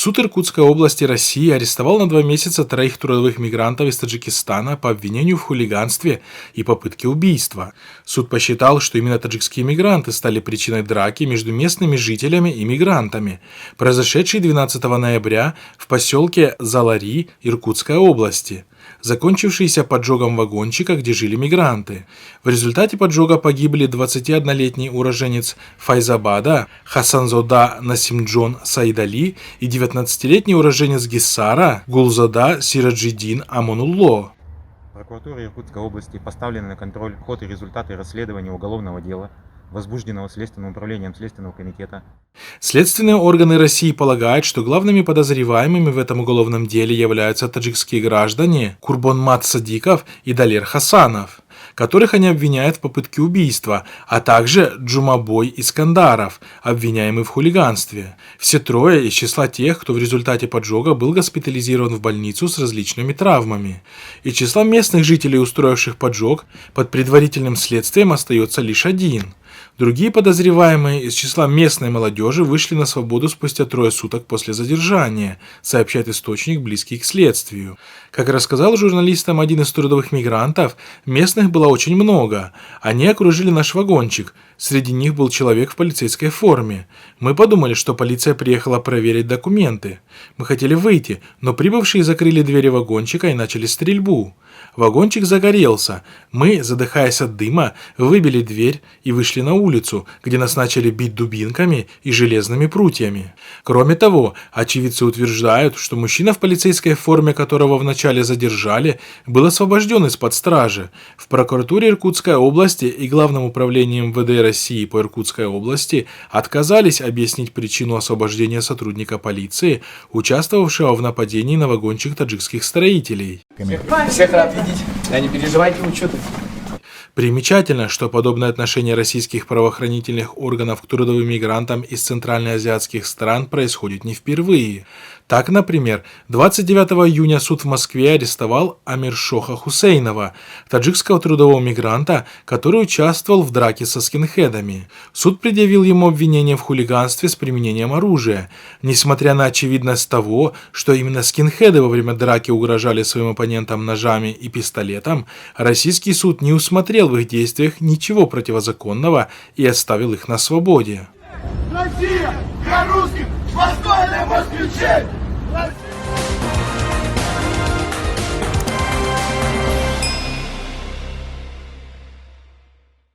Суд Иркутской области России арестовал на 2 месяца 3 трудовых мигрантов из Таджикистана по обвинению в хулиганстве и попытке убийства. Суд посчитал, что именно таджикские мигранты стали причиной драки между местными жителями и мигрантами, произошедшей 12 ноября в поселке Залари Иркутской области, закончившийся поджогом вагончика, где жили мигранты. В результате поджога погибли 21-летний уроженец Файзабада Хасанзода Насимджон Саидали и 19-летний уроженец Гиссара Гулзада Сираджидин Амонулло. Прокуратура Иркутской области поставлена на контроль ход и результаты расследования уголовного дела, возбужденного Следственным управлением Следственного комитета. Следственные органы России полагают, что главными подозреваемыми в этом уголовном деле являются таджикские граждане Курбонмат Садиков и Далер Хасанов, которых они обвиняют в попытке убийства, а также Джумабой Искандаров, обвиняемый в хулиганстве. Все трое из числа тех, кто в результате поджога был госпитализирован в больницу с различными травмами. Из числа местных жителей, устроивших поджог, под предварительным следствием остается лишь один. Другие подозреваемые из числа местной молодежи вышли на свободу спустя 3 суток после задержания, сообщает источник, близкий к следствию. Как рассказал журналистам один из трудовых мигрантов, местных было очень много. Они окружили наш вагончик. Среди них был человек в полицейской форме. Мы подумали, что полиция приехала проверить документы. Мы хотели выйти, но прибывшие закрыли двери вагончика и начали стрельбу. Вагончик загорелся. Мы, задыхаясь от дыма, выбили дверь и вышли на улицу, где нас начали бить дубинками и железными прутьями. Кроме того, очевидцы утверждают, что мужчина в полицейской форме, которого вначале задержали, был освобожден из-под стражи. В прокуратуре Иркутской области и Главном управлении МВД России по Иркутской области отказались объяснить причину освобождения сотрудника полиции, участвовавшего в нападении на вагончик таджикских строителей. Всех рад видеть. Да не переживайте, вы что-то. Примечательно, что подобное отношение российских правоохранительных органов к трудовым мигрантам из центральноазиатских стран происходит не впервые. Так, например, 29 июня суд в Москве арестовал Амиршоха Хусейнова, таджикского трудового мигранта, который участвовал в драке со скинхедами. Суд предъявил ему обвинение в хулиганстве с применением оружия. Несмотря на очевидность того, что именно скинхеды во время драки угрожали своим оппонентам ножами и пистолетом, российский суд не усмотрел в их действиях ничего противозаконного и оставил их на свободе. Россия для русских! Восточный москвичей! Россия!